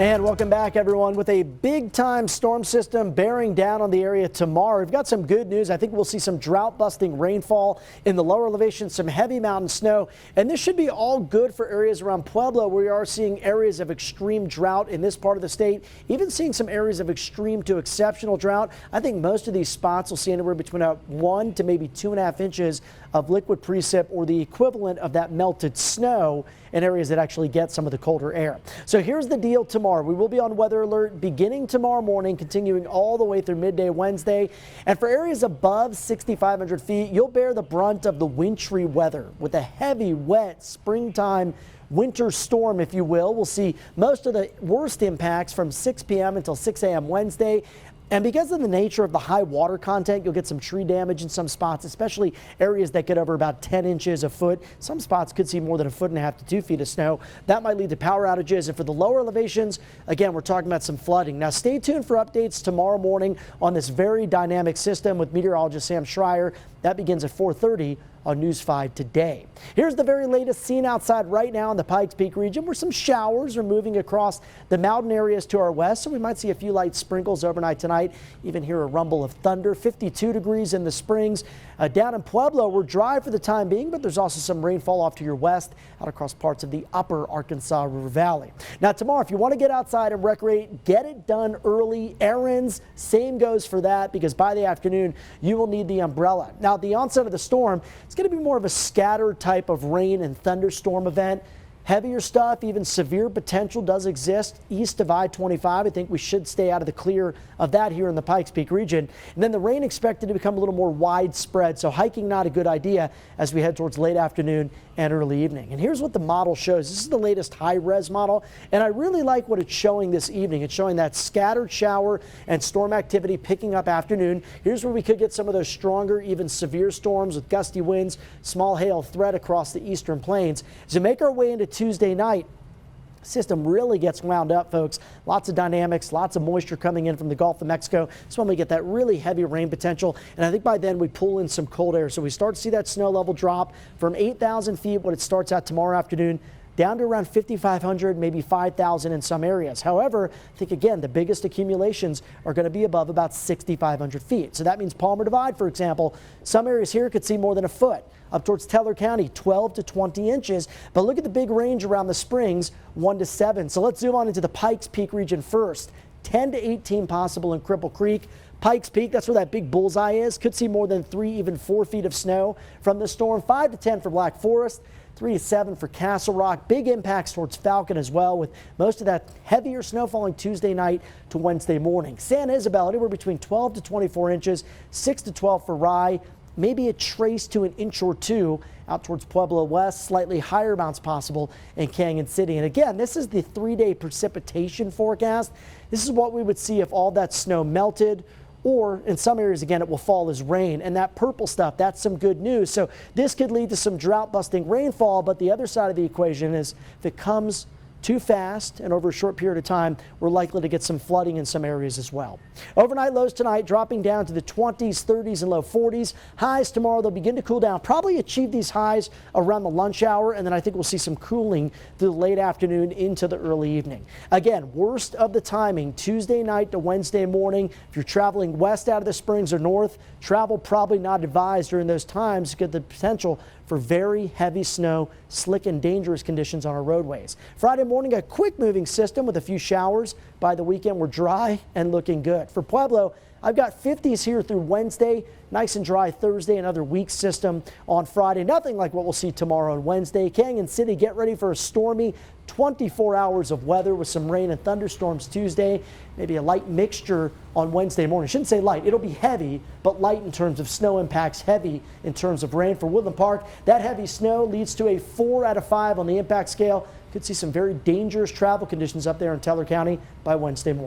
And welcome back, everyone. With a big-time storm system bearing down on the area tomorrow, we've got some good news. I think we'll see some drought-busting rainfall in the lower elevations, some heavy mountain snow, and this should be all good for areas around Pueblo, where we are seeing areas of extreme drought in this part of the state, even seeing some areas of extreme to exceptional drought. I think most of these spots will see anywhere between 1 to maybe 2.5 inches of liquid precip, or the equivalent of that melted snow, in areas that actually get some of the colder air. So here's the deal tomorrow. We will be on weather alert beginning tomorrow morning, continuing all the way through midday Wednesday. And for areas above 6,500 feet, you'll bear the brunt of the wintry weather with a heavy, wet springtime winter storm, if you will. We'll see most of the worst impacts from 6 p.m. until 6 a.m. Wednesday. And because of the nature of the high water content, you'll get some tree damage in some spots, especially areas that get over about 10 inches, a foot. Some spots could see more than 1.5 feet to 2 feet of snow. That might lead to power outages. And for the lower elevations, again, we're talking about some flooding. Now, stay tuned for updates tomorrow morning on this very dynamic system with meteorologist Sam Schreier. That begins at 4:30 on News 5 today. Here's the very latest scene outside right now in the Pikes Peak region, where some showers are moving across the mountain areas to our west. So we might see a few light sprinkles overnight tonight, even hear a rumble of thunder. 52 degrees in the Springs. Down in Pueblo, we're dry for the time being, but there's also some rainfall off to your west out across parts of the upper Arkansas River Valley. Now tomorrow, if you want to get outside and recreate, get it done early. Errands, same goes for that, because by the afternoon, you will need the umbrella. Now, at the onset of the storm, it's going to be more of a scattered type of rain and thunderstorm event. Heavier stuff, even severe potential does exist east of I-25. I think we should stay out of the clear of that here in the Pikes Peak region. And then the rain expected to become a little more widespread, so hiking not a good idea as we head towards late afternoon and early evening. And here's what the model shows. This is the latest high-res model, and I really like what it's showing this evening. It's showing that scattered shower and storm activity picking up afternoon. Here's where we could get some of those stronger, even severe storms with gusty winds, small hail threat across the eastern plains. As we make our way into Tuesday night, system really gets wound up, folks. Lots of dynamics, lots of moisture coming in from the Gulf of Mexico. That's when we get that really heavy rain potential. And I think by then we pull in some cold air. So we start to see that snow level drop from 8,000 feet, what it starts at tomorrow afternoon, down to around 5,500, maybe 5,000 in some areas. However, I think, again, the biggest accumulations are going to be above about 6,500 feet. So that means Palmer Divide, for example, some areas here could see more than a foot. Up towards Teller County, 12 to 20 inches. But look at the big range around the Springs, 1 to 7. So let's zoom on into the Pikes Peak region first. 10 to 18 possible in Cripple Creek. Pikes Peak, that's where that big bullseye is. Could see more than 3, even 4 feet of snow from the storm. 5 to 10 for Black Forest. 3 to 7 for Castle Rock. Big impacts towards Falcon as well, with most of that heavier snow falling Tuesday night to Wednesday morning. San Isabel, anywhere between 12 to 24 inches. 6 to 12 for Rye. Maybe a trace to an inch or two out towards Pueblo West. Slightly higher amounts possible in Canyon City. And again, this is the 3-day precipitation forecast. This is what we would see if all that snow melted, or in some areas, again, it will fall as rain. And that purple stuff, that's some good news. So this could lead to some drought-busting rainfall. But the other side of the equation is if it comes too fast and over a short period of time, we're likely to get some flooding in some areas as well. Overnight lows tonight dropping down to the 20s, 30s, and low 40s. Highs tomorrow, they'll begin to cool down. Probably achieve these highs around the lunch hour, and then I think we'll see some cooling through the late afternoon into the early evening. Again, worst of the timing, Tuesday night to Wednesday morning. If you're traveling west out of the Springs or north, travel probably not advised during those times. Get the potential for very heavy snow, slick and dangerous conditions on our roadways. Friday morning, a quick moving system with a few showers. By the weekend, we're dry and looking good. For Pueblo, I've got 50s here through Wednesday, nice and dry Thursday, another weak system on Friday. Nothing like what we'll see tomorrow and Wednesday. Canyon City, get ready for a stormy 24 hours of weather with some rain and thunderstorms Tuesday. Maybe a light mixture on Wednesday morning. I shouldn't say light. It'll be heavy, but light in terms of snow impacts, heavy in terms of rain. For Woodland Park, that heavy snow leads to a 4 out of 5 on the impact scale. Could see some very dangerous travel conditions up there in Teller County by Wednesday morning.